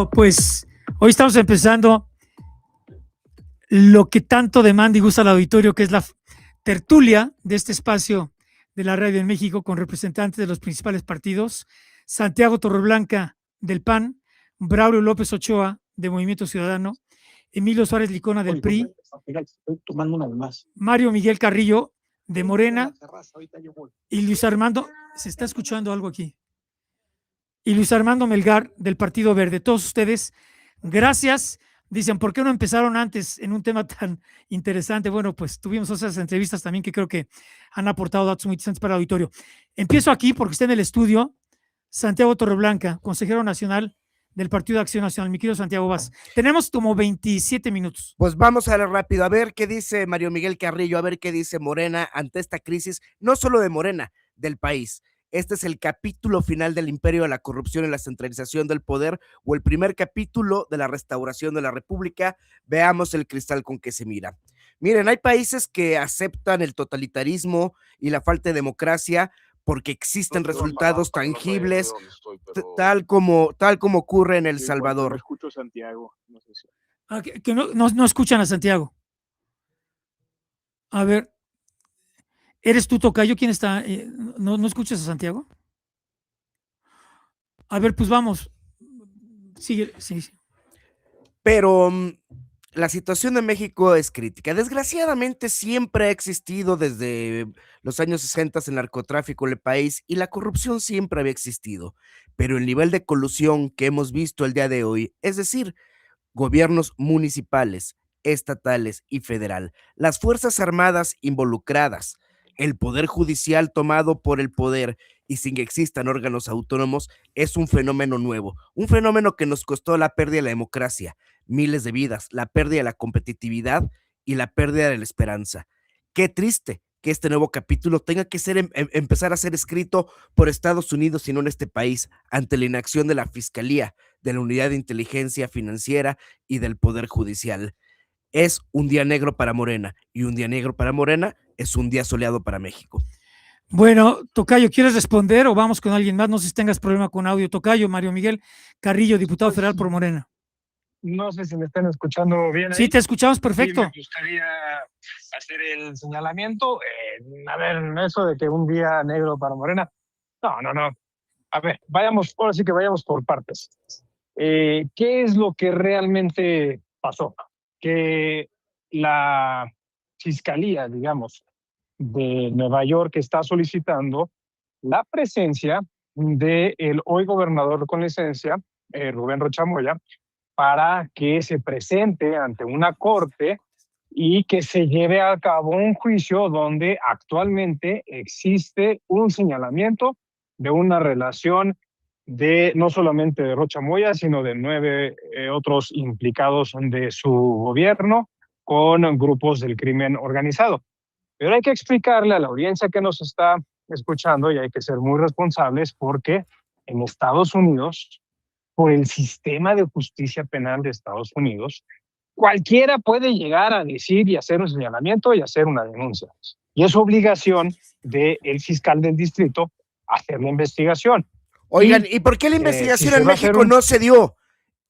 Bueno, pues hoy estamos empezando lo que tanto demanda y gusta al auditorio, que es la tertulia de este espacio de la radio en México con representantes de los principales partidos: Santiago Torreblanca del PAN, Braulio López Ochoa de Movimiento Ciudadano, Emilio Suárez Licona del PRI, Mario Miguel Carrillo de Morena y Luis Armando, se está escuchando algo aquí, y Luis Armando Melgar del Partido Verde. Todos ustedes, gracias. Dicen, ¿por qué no empezaron antes en un tema tan interesante? Bueno, pues tuvimos esas entrevistas también que creo que han aportado datos muy interesantes para el auditorio. Empiezo aquí porque está en el estudio Santiago Torreblanca, consejero nacional del Partido de Acción Nacional. Mi querido Santiago, vas. Tenemos como 27 minutos. Pues vamos a ver rápido, a ver qué dice Mario Miguel Carrillo, a ver qué dice Morena ante esta crisis, no solo de Morena, del país. Este es el capítulo final del imperio de la corrupción y la centralización del poder, o el primer capítulo de la restauración de la república. Veamos el cristal con que se mira. Miren, hay países que aceptan el totalitarismo y la falta de democracia porque existen resultados tangibles, tal como ocurre en El Salvador. No escucho Santiago, no sé si... Que no escuchan a Santiago. A ver, ¿eres tú, tocayo? ¿Quién está? ¿No escuchas a Santiago? A ver, pues vamos. Sigue, sí. Pero la situación de México es crítica. Desgraciadamente siempre ha existido desde los años 60 el narcotráfico en el país y la corrupción siempre había existido. Pero el nivel de colusión que hemos visto el día de hoy, es decir, gobiernos municipales, estatales y federal, las Fuerzas Armadas involucradas, el Poder Judicial tomado por el poder y sin que existan órganos autónomos, es un fenómeno nuevo, un fenómeno que nos costó la pérdida de la democracia, miles de vidas, la pérdida de la competitividad y la pérdida de la esperanza. Qué triste que este nuevo capítulo tenga que empezar a ser escrito por Estados Unidos y no en este país, ante la inacción de la Fiscalía, de la Unidad de Inteligencia Financiera y del Poder Judicial. Es un día negro para Morena, y un día negro para Morena es un día soleado para México. Bueno, tocayo, ¿quieres responder o vamos con alguien más? No sé si tengas problema con audio. Tocayo, Mario Miguel Carrillo, diputado federal por Morena. No sé si me están escuchando bien ahí. Sí, te escuchamos perfecto. Sí, me gustaría hacer el señalamiento. A ver, eso de que un día negro para Morena. No. A ver, ahora sí que vayamos por partes. ¿Qué es lo que realmente pasó? Que la Fiscalía, digamos, de Nueva York está solicitando la presencia del hoy gobernador con licencia, Rubén Rocha Moya, para que se presente ante una corte y que se lleve a cabo un juicio donde actualmente existe un señalamiento de una relación de no solamente de Rocha Moya, sino de 9 otros implicados de su gobierno con grupos del crimen organizado. Pero hay que explicarle a la audiencia que nos está escuchando, y hay que ser muy responsables, porque en Estados Unidos, por el sistema de justicia penal de Estados Unidos, cualquiera puede llegar a decir y hacer un señalamiento y hacer una denuncia. Y es obligación del fiscal del distrito hacer la investigación. Oigan, ¿y por qué la investigación en México no se dio?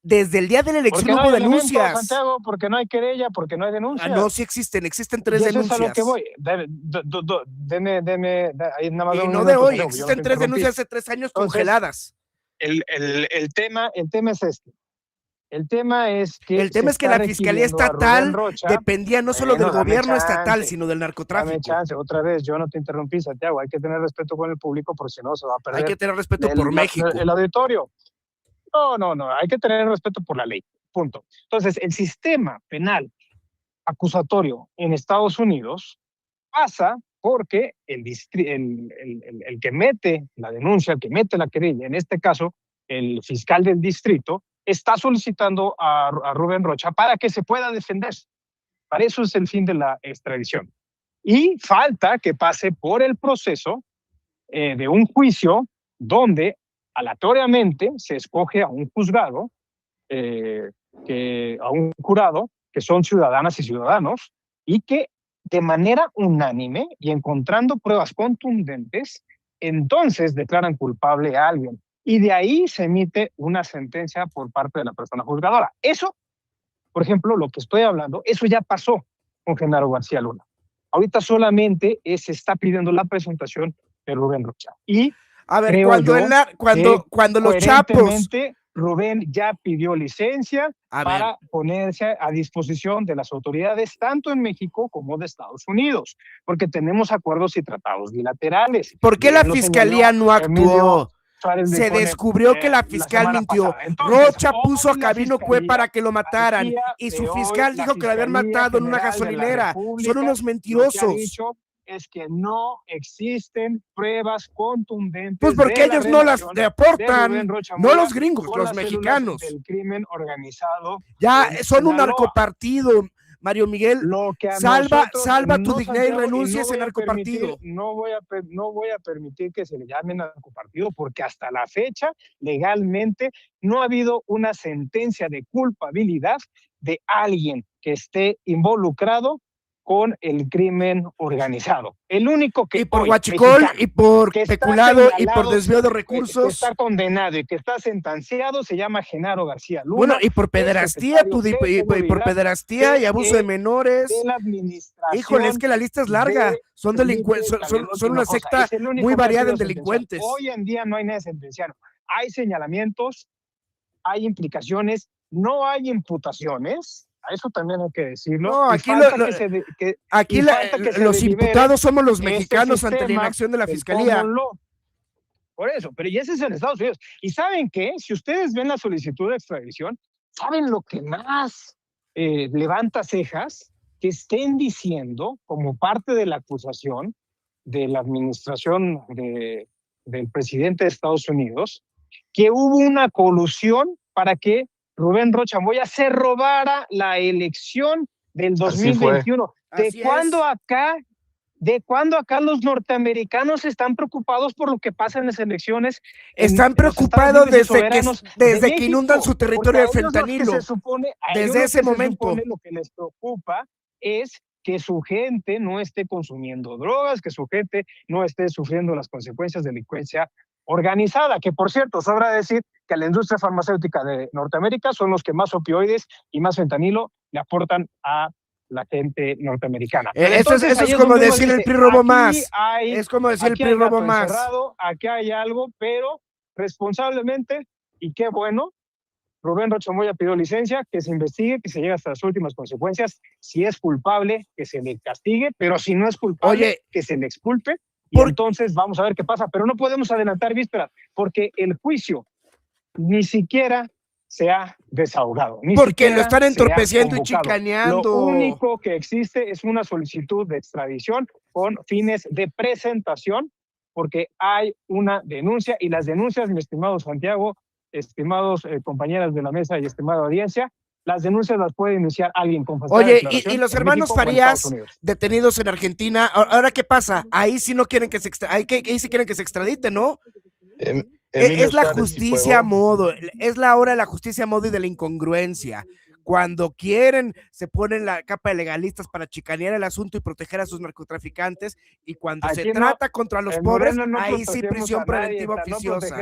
Desde el día de la elección hubo denuncias. Santiago, porque no hay querella, porque no hay denuncias. No, sí existen 3 denuncias. Eso es a lo que voy. Deme, ahí nada más. Y no de hoy, existen 3 denuncias hace 3 años. Entonces, congeladas. El tema es este. El tema es que la Fiscalía Estatal dependía no solo del gobierno estatal, sino del narcotráfico. Dame chance, otra vez, yo no te interrumpí, Santiago. Hay que tener respeto con el público, porque si no se va a perder. Hay que tener respeto por México. El auditorio. No, hay que tener respeto por la ley, punto. Entonces, el sistema penal acusatorio en Estados Unidos pasa porque el que mete la denuncia, el que mete la querella, en este caso, el fiscal del distrito, está solicitando a Rubén Rocha para que se pueda defender. Para eso es el fin de la extradición. Y falta que pase por el proceso de un juicio donde aleatoriamente se escoge a un juzgado, a un jurado, que son ciudadanas y ciudadanos, y que de manera unánime y encontrando pruebas contundentes, entonces declaran culpable a alguien. y de ahí se emite una sentencia por parte de la persona juzgadora. Eso, por ejemplo, lo que estoy hablando, eso ya pasó con Genaro García Luna. Ahorita solamente se está pidiendo la presentación de Rubén Rocha. Y A ver, creo cuando, yo cuando los chapos... coherentemente, Rubén ya pidió licencia para ponerse a disposición de las autoridades, tanto en México como de Estados Unidos, porque tenemos acuerdos y tratados bilaterales. ¿Por qué la fiscalía no actuó? Se descubrió que la fiscal mintió. Rocha puso a Gabino Cue para que lo mataran y su fiscal dijo que lo habían matado en una gasolinera. Son unos mentirosos. Es que no existen pruebas contundentes. Pues porque ellos no las aportan, no los gringos, los mexicanos. Del crimen organizado. Ya son un narcopartido. Mario Miguel, salva tu dignidad y renuncia a ese narcopartido. No voy a permitir que se le llame narcopartido, porque hasta la fecha, legalmente, no ha habido una sentencia de culpabilidad de alguien que esté involucrado con el crimen organizado. El único que... Y por huachicol, y por peculado, y por desvío de recursos. Que está condenado y que está sentenciado se llama Genaro García Luna. Bueno, y por pederastía, y por pederastía y abuso de menores. De la administración. Híjole, es que la lista es larga. Son delincuentes, son una secta muy variada en delincuentes. Hoy en día no hay nada sentenciado. Hay señalamientos, hay implicaciones, no hay imputaciones. A eso también hay que decirlo. No, aquí los imputados somos los mexicanos ante la inacción de la fiscalía. Por eso, pero y ese es en Estados Unidos. ¿Y saben qué? Si ustedes ven la solicitud de extradición, ¿saben lo que más levanta cejas? Que estén diciendo, como parte de la acusación de la administración del presidente de Estados Unidos, que hubo una colusión para que Rubén Rocha Moya se robara la elección del 2021. ¿De cuándo acá los norteamericanos están preocupados por lo que pasa en las elecciones? Están preocupados desde que inundan su territorio de fentanilo. Desde ese momento. Lo que les preocupa es que su gente no esté consumiendo drogas, que su gente no esté sufriendo las consecuencias de delincuencia organizada, que por cierto, sobra decir que la industria farmacéutica de Norteamérica son los que más opioides y más fentanilo le aportan a la gente norteamericana. Eso es como decir el PRI robó más. Es como decir el PRI robó más. Aquí hay algo, pero responsablemente, y qué bueno, Rubén Rocha Moya pidió licencia, que se investigue, que se llegue hasta las últimas consecuencias. Si es culpable, que se le castigue, pero si no es culpable, que se le exculpe. Y entonces vamos a ver qué pasa, pero no podemos adelantar vísperas, porque el juicio ni siquiera se ha desahogado. Porque lo están entorpeciendo y chicaneando. Lo único que existe es una solicitud de extradición con fines de presentación, porque hay una denuncia, y las denuncias, mi estimado Santiago, estimados compañeras de la mesa y estimada audiencia, las denuncias las puede iniciar alguien con facilidad. Oye, y los hermanos Farías detenidos en Argentina, ¿ahora qué pasa? Ahí sí no quieren que se ahí sí quieren que se extradite, ¿no? Es la justicia a modo, es la hora de la justicia a modo y de la incongruencia. Cuando quieren, se ponen la capa de legalistas para chicanear el asunto y proteger a sus narcotraficantes, y cuando se trata contra los pobres, ahí sí prisión preventiva oficiosa.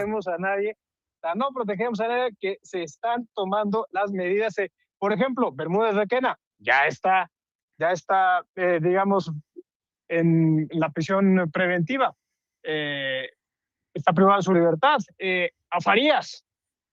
No protegemos a nadie, que se están tomando las medidas. Por ejemplo, Bermúdez Requena ya está, digamos, en la prisión preventiva. Está privado de su libertad. A Farías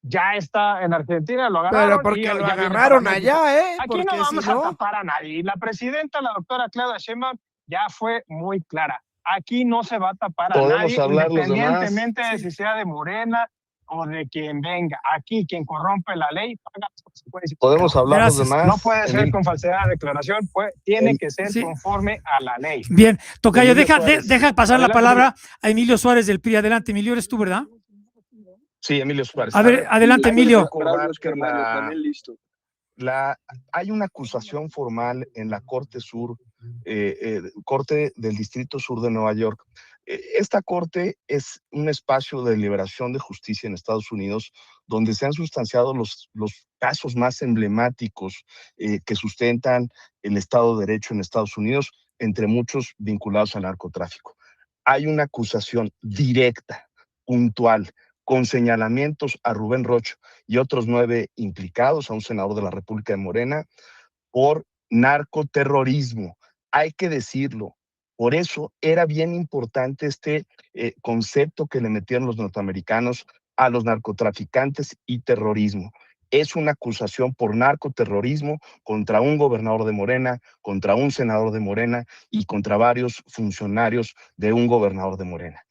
ya está en Argentina, lo agarraron. Pero porque lo agarraron allá, Aquí no vamos a tapar a nadie. Y la presidenta, la doctora Claudia Sheinbaum, ya fue muy clara. Aquí no se va a tapar a nadie, independientemente de si sea de Morena o de quien venga. Aquí quien corrompe la ley paga las consecuencias. Podemos hablar los demás. No puede ser con falsedad de declaración, tiene que ser conforme a la ley. Bien, tocayo, deja pasar la palabra a Emilio Suárez del PRI. Adelante, Emilio, ¿eres tú, verdad? Sí, Emilio Suárez. A ver, adelante, Emilio. Hay una acusación formal en la Corte Sur, Corte del Distrito Sur de Nueva York. Esta corte es un espacio de liberación de justicia en Estados Unidos, donde se han sustanciado los casos más emblemáticos que sustentan el Estado de Derecho en Estados Unidos, entre muchos vinculados al narcotráfico. Hay una acusación directa, puntual, con señalamientos a Rubén Rocha y otros 9 implicados, a un senador de la República de Morena, por narcoterrorismo. Hay que decirlo. Por eso era bien importante este concepto que le metieron los norteamericanos a los narcotraficantes y terrorismo. Es una acusación por narcoterrorismo contra un gobernador de Morena, contra un senador de Morena y contra varios funcionarios de un gobernador de Morena.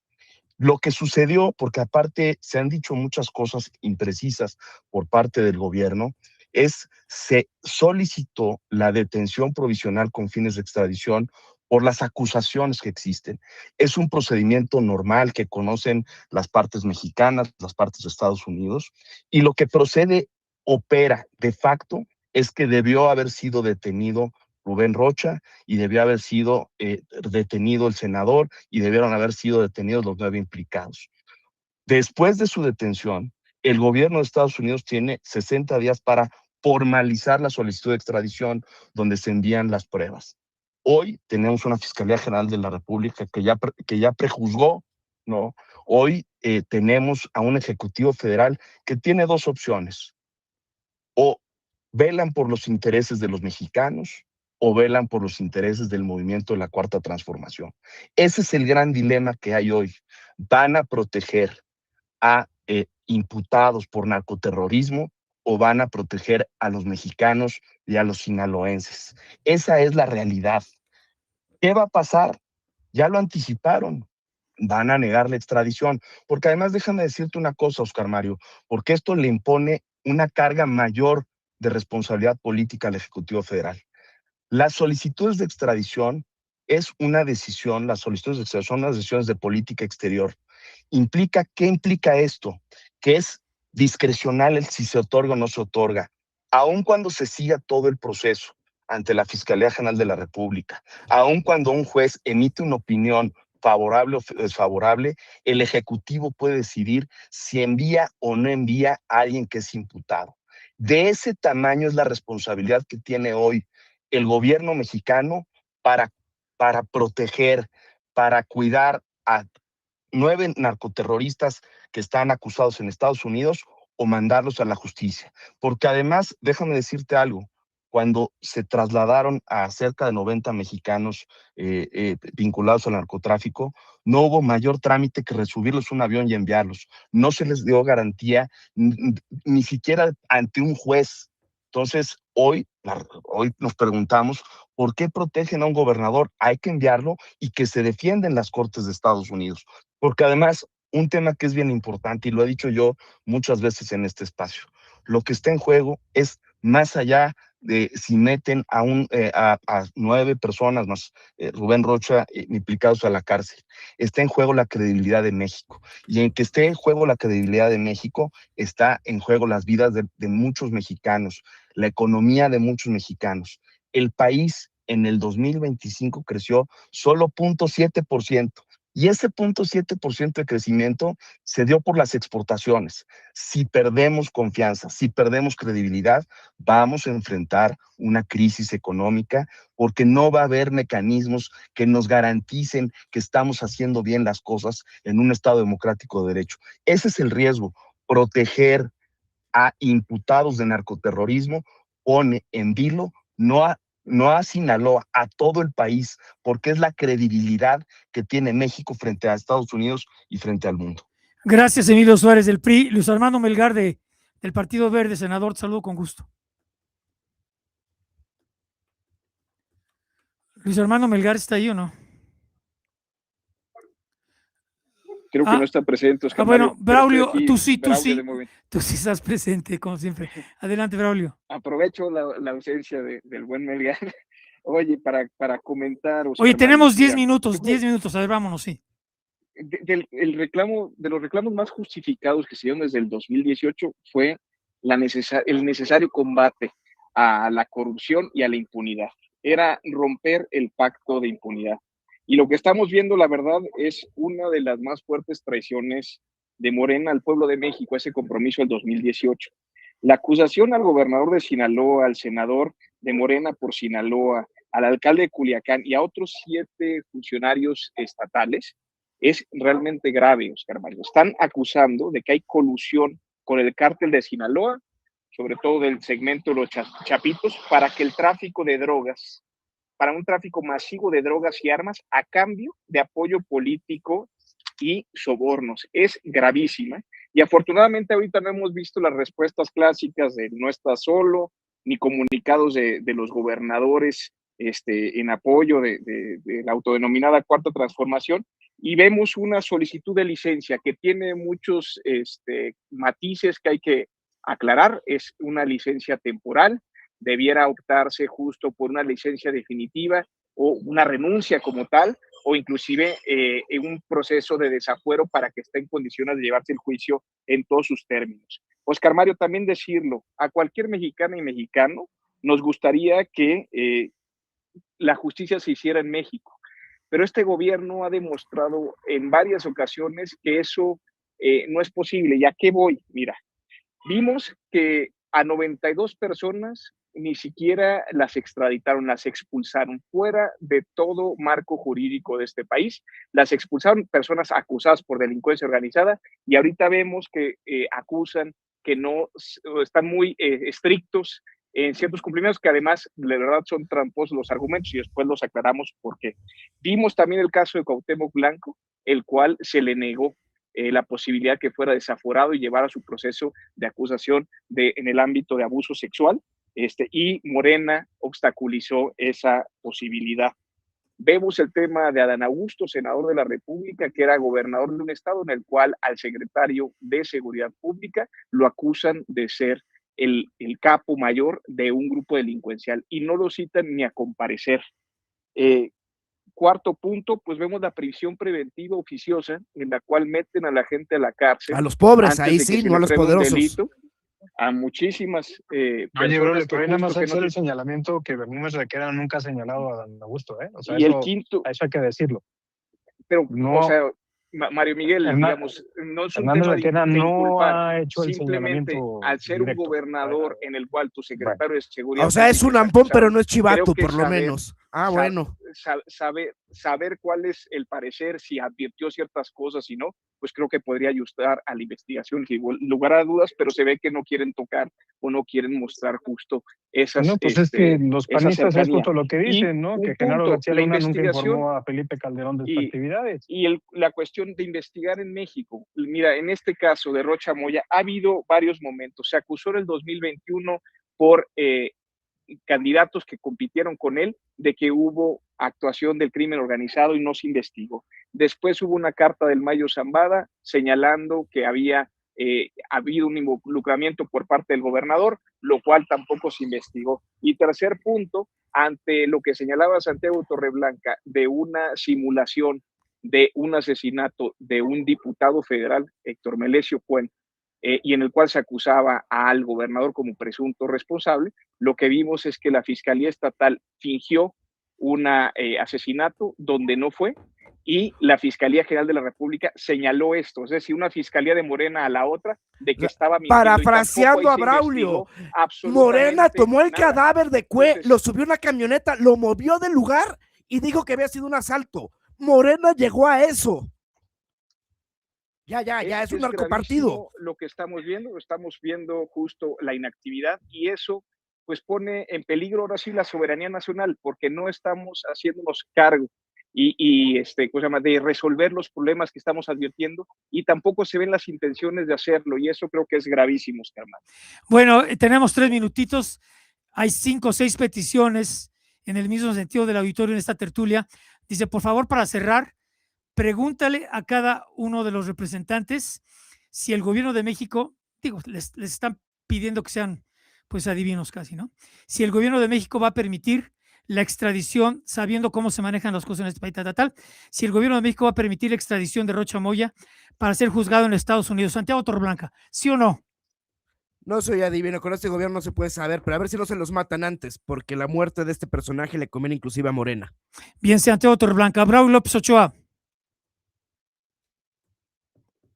Lo que sucedió, porque aparte se han dicho muchas cosas imprecisas por parte del gobierno, se solicitó la detención provisional con fines de extradición por las acusaciones que existen. Es un procedimiento normal que conocen las partes mexicanas, las partes de Estados Unidos, y lo que procede, opera de facto, es que debió haber sido detenido Rubén Rocha y debió haber sido detenido el senador y debieron haber sido detenidos los 9 implicados. Después de su detención, el gobierno de Estados Unidos tiene 60 días para formalizar la solicitud de extradición donde se envían las pruebas. Hoy tenemos una Fiscalía General de la República que ya prejuzgó, ¿no? Hoy tenemos a un Ejecutivo Federal que tiene 2 opciones. O velan por los intereses de los mexicanos o velan por los intereses del movimiento de la Cuarta Transformación. Ese es el gran dilema que hay hoy. ¿Van a proteger a imputados por narcoterrorismo o van a proteger a los mexicanos y a los sinaloenses? Esa es la realidad. ¿Qué va a pasar? Ya lo anticiparon. Van a negar la extradición. Porque además déjame decirte una cosa, Oscar Mario, porque esto le impone una carga mayor de responsabilidad política al Ejecutivo Federal. Las solicitudes de extradición es una decisión, las solicitudes de extradición son unas decisiones de política exterior. ¿Qué implica esto? Que es discrecional el si se otorga o no se otorga, aun cuando se siga todo el proceso ante la Fiscalía General de la República, aun cuando un juez emite una opinión favorable o desfavorable, el Ejecutivo puede decidir si envía o no envía a alguien que es imputado. De ese tamaño es la responsabilidad que tiene hoy el gobierno mexicano para proteger, para cuidar a 9 narcoterroristas que están acusados en Estados Unidos o mandarlos a la justicia. Porque además, déjame decirte algo, cuando se trasladaron a cerca de 90 mexicanos vinculados al narcotráfico, no hubo mayor trámite que resubirlos a un avión y enviarlos. No se les dio garantía ni siquiera ante un juez. Entonces, hoy nos preguntamos, ¿por qué protegen a un gobernador? Hay que enviarlo y que se defienda en las cortes de Estados Unidos. Porque además, un tema que es bien importante, y lo he dicho yo muchas veces en este espacio, lo que está en juego es más allá de si meten a 9 personas más Rubén Rocha implicados a la cárcel. Está en juego la credibilidad de México. Y en que esté en juego la credibilidad de México, está en juego las vidas de muchos mexicanos, la economía de muchos mexicanos. El país en el 2025 creció solo 0.7%. Y ese 0.7% de crecimiento se dio por las exportaciones. Si perdemos confianza, si perdemos credibilidad, vamos a enfrentar una crisis económica porque no va a haber mecanismos que nos garanticen que estamos haciendo bien las cosas en un Estado democrático de derecho. Ese es el riesgo. Proteger a imputados de narcoterrorismo pone en vilo no a Sinaloa, a todo el país, porque es la credibilidad que tiene México frente a Estados Unidos y frente al mundo. Gracias, Emilio Suárez del PRI. Luis Armando Melgar del Partido Verde, senador, te saludo con gusto. Luis Armando Melgar, ¿está ahí o no? Creo que no está presente, Oscar bueno, Mario, Braulio, aquí, tú sí, Braulio tú sí estás presente, como siempre. Adelante, Braulio. Aprovecho la ausencia del buen Melgar. Oye, para comentar, Oscar Oye, tenemos Mario, 10 minutos, 10 minutos, a ver, vámonos, sí. De los reclamos más justificados que se dieron desde el 2018 fue el necesario combate a la corrupción y a la impunidad. Era romper el pacto de impunidad. Y lo que estamos viendo, la verdad, es una de las más fuertes traiciones de Morena al pueblo de México, ese compromiso del 2018. La acusación al gobernador de Sinaloa, al senador de Morena por Sinaloa, al alcalde de Culiacán y a otros 7 funcionarios estatales Es realmente grave, Oscar Mario. Están acusando de que hay colusión con el cártel de Sinaloa, sobre todo del segmento de los Chapitos, para que el tráfico de drogas, para un tráfico masivo de drogas y armas a cambio de apoyo político y sobornos. Es gravísima. Y afortunadamente ahorita no hemos visto las respuestas clásicas de no está solo, ni comunicados de los gobernadores en apoyo de la autodenominada Cuarta Transformación, y vemos una solicitud de licencia que tiene muchos matices que hay que aclarar. Es una licencia temporal, debiera optarse justo por una licencia definitiva o una renuncia como tal, o inclusive en un proceso de desafuero para que esté en condiciones de llevarse el juicio en todos sus términos. Oscar Mario, también decirlo, a cualquier mexicana y mexicano nos gustaría que la justicia se hiciera en México, pero este gobierno ha demostrado en varias ocasiones que eso no es posible. ¿Y a qué voy? Mira, vimos que a 92 personas ni siquiera las extraditaron, las expulsaron fuera de todo marco jurídico de este país. Las expulsaron personas acusadas por delincuencia organizada, y ahorita vemos que acusan que no están muy estrictos en ciertos cumplimientos, que además de verdad son tramposos los argumentos, y después los aclaramos por qué. Vimos también el caso de Cuauhtémoc Blanco, el cual se le negó la posibilidad que fuera desaforado y llevara su proceso de acusación en el ámbito de abuso sexual, y Morena obstaculizó esa posibilidad. Vemos el tema de Adán Augusto, senador de la República, que era gobernador de un estado en el cual al secretario de Seguridad Pública lo acusan de ser el capo mayor de un grupo delincuencial y no lo citan ni a comparecer. Cuarto punto, pues vemos la prisión preventiva oficiosa, en la cual meten a la gente a la cárcel. A los pobres, ahí sí, no a los poderosos. Delito, a muchísimas Oye, bro, pero nada más hacer el señalamiento que Bermúdez Requera nunca ha señalado a Dan Augusto, ¿eh? O sea, y eso, el quinto, eso hay que decirlo. Pero, no, o sea, Mario Miguel, digamos, no es un tema Requera de no inculpar, ha hecho el simplemente señalamiento al ser directo, un gobernador en el cual tu secretario de Seguridad... O sea, es un ampón, pero no es chivato, por lo menos. Bueno. Saber cuál es el parecer, si advirtió ciertas cosas, si no, pues creo que podría ayudar a la investigación, sin lugar a dudas, pero se ve que no quieren tocar o no quieren mostrar justo esas... No, pues es que los panistas es justo lo que dicen, ¿no? Que Genaro García Luna nunca informó a Felipe Calderón de sus actividades. Y la cuestión de investigar en México, mira, en este caso de Rocha Moya, ha habido varios momentos. Se acusó en el 2021 por candidatos que compitieron con él de que hubo actuación del crimen organizado y no se investigó. Después hubo una carta del Mayo Zambada señalando que había habido un involucramiento por parte del gobernador, lo cual tampoco se investigó. Y tercer punto, ante lo que señalaba Santiago Torreblanca de una simulación de un asesinato de un diputado federal, Héctor Melesio Cuen, y en el cual se acusaba al gobernador como presunto responsable, lo que vimos es que la Fiscalía Estatal fingió un asesinato donde no fue, y la Fiscalía General de la República señaló esto, es decir, una fiscalía de Morena a la otra, de que estaba mintiendo. Parafraseando a Braulio, Morena tomó el cadáver de Cue, entonces, lo subió a una camioneta, lo movió del lugar y dijo que había sido un asalto. Morena llegó a eso. Ya, es un narcopartido. Lo que estamos viendo justo la inactividad, y eso pues pone en peligro ahora sí la soberanía nacional, porque no estamos haciéndonos cargo de resolver los problemas que estamos advirtiendo, y tampoco se ven las intenciones de hacerlo, y eso creo que es gravísimo, hermano. Bueno, tenemos 3 minutitos, hay 5 o 6 peticiones en el mismo sentido del auditorio en esta tertulia. Dice, por favor, para cerrar, pregúntale a cada uno de los representantes si el gobierno de México, les están pidiendo que sean pues adivinos casi, ¿no? Si el gobierno de México va a permitir la extradición, sabiendo cómo se manejan las cosas en este país, si el gobierno de México va a permitir la extradición de Rocha Moya para ser juzgado en Estados Unidos. Santiago Torreblanca, ¿sí o no? No soy adivino, con este gobierno no se puede saber, pero a ver si no se los matan antes, porque la muerte de este personaje le conviene inclusive a Morena. Bien, Santiago Torreblanca. Braulio López Ochoa.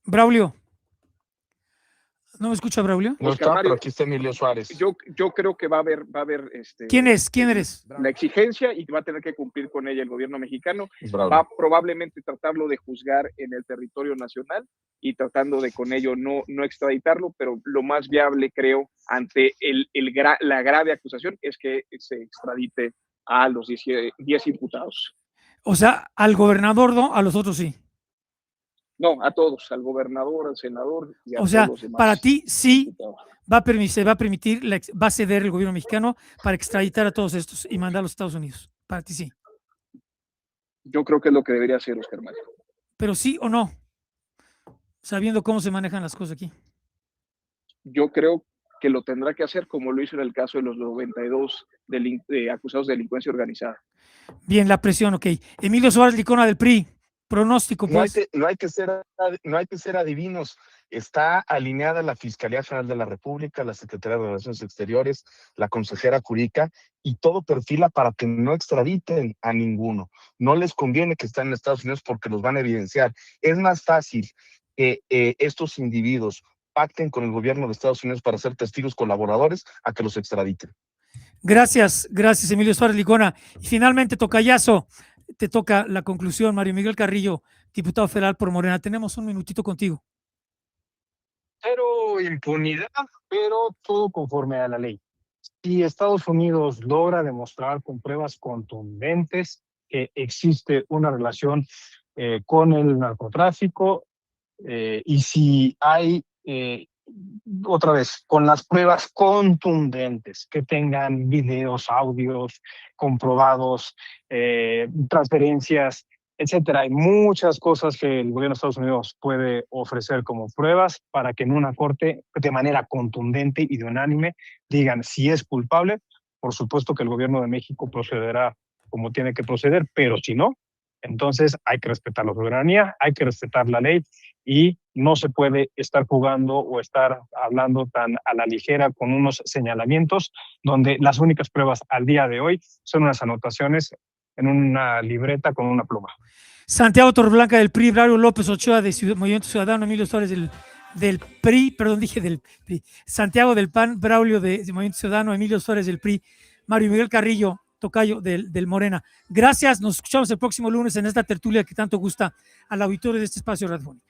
Braulio. ¿No me escucha, Braulio? No Oscar está, Mario, pero aquí está Emilio Suárez. yo creo que va a haber ¿Quién es? ¿Quién eres? la exigencia y va a tener que cumplir con ella el gobierno mexicano. Bravo. Va probablemente tratarlo de juzgar en el territorio nacional y tratando de con ello no extraditarlo, pero lo más viable, creo, ante la grave acusación es que se extradite a los 10 imputados. O sea, al gobernador no, a los otros sí. No, a todos, al gobernador, al senador y a O sea, todos los demás. para ti sí diputados. se va a permitir, va a ceder el gobierno mexicano para extraditar a todos estos y mandar a los Estados Unidos. Para ti sí. Yo creo que es lo que debería hacer Oscar Mario. Pero sí o no, sabiendo cómo se manejan las cosas aquí. Yo creo que lo tendrá que hacer como lo hizo en el caso de los 92 acusados de delincuencia organizada. Bien, la presión, ok. Emilio Suárez Licona del PRI, pronóstico, pues. No hay que ser adivinos. Está alineada la Fiscalía General de la República, la Secretaría de Relaciones Exteriores, la consejera Curica, y todo perfila para que no extraditen a ninguno. No les conviene que estén en Estados Unidos porque los van a evidenciar. Es más fácil que estos individuos pacten con el gobierno de Estados Unidos para ser testigos colaboradores a que los extraditen. Gracias, Emilio Suárez Licona. Y finalmente, tocayazo, te toca la conclusión, Mario Miguel Carrillo, diputado federal por Morena. Tenemos un minutito contigo. Cero impunidad, pero todo conforme a la ley. Si Estados Unidos logra demostrar con pruebas contundentes que existe una relación con el narcotráfico, y si hay, otra vez, con las pruebas contundentes, que tengan videos, audios comprobados, transferencias, etcétera. Hay muchas cosas que el gobierno de Estados Unidos puede ofrecer como pruebas para que en una corte, de manera contundente y de unánime, digan si es culpable. Por supuesto que el gobierno de México procederá como tiene que proceder, pero si no, entonces hay que respetar la soberanía, hay que respetar la ley y no se puede estar jugando o estar hablando tan a la ligera con unos señalamientos donde las únicas pruebas al día de hoy son unas anotaciones en una libreta con una pluma. Santiago Torreblanca del PRI, Braulio López Ochoa de Movimiento Ciudadano, Emilio Suárez del PRI, perdón, dije del PRI, Santiago del PAN, Braulio de Movimiento Ciudadano, Emilio Suárez del PRI, Mario Miguel Carrillo, tocayo del Morena. Gracias, nos escuchamos el próximo lunes en esta tertulia que tanto gusta al auditorio de este espacio radiofónico.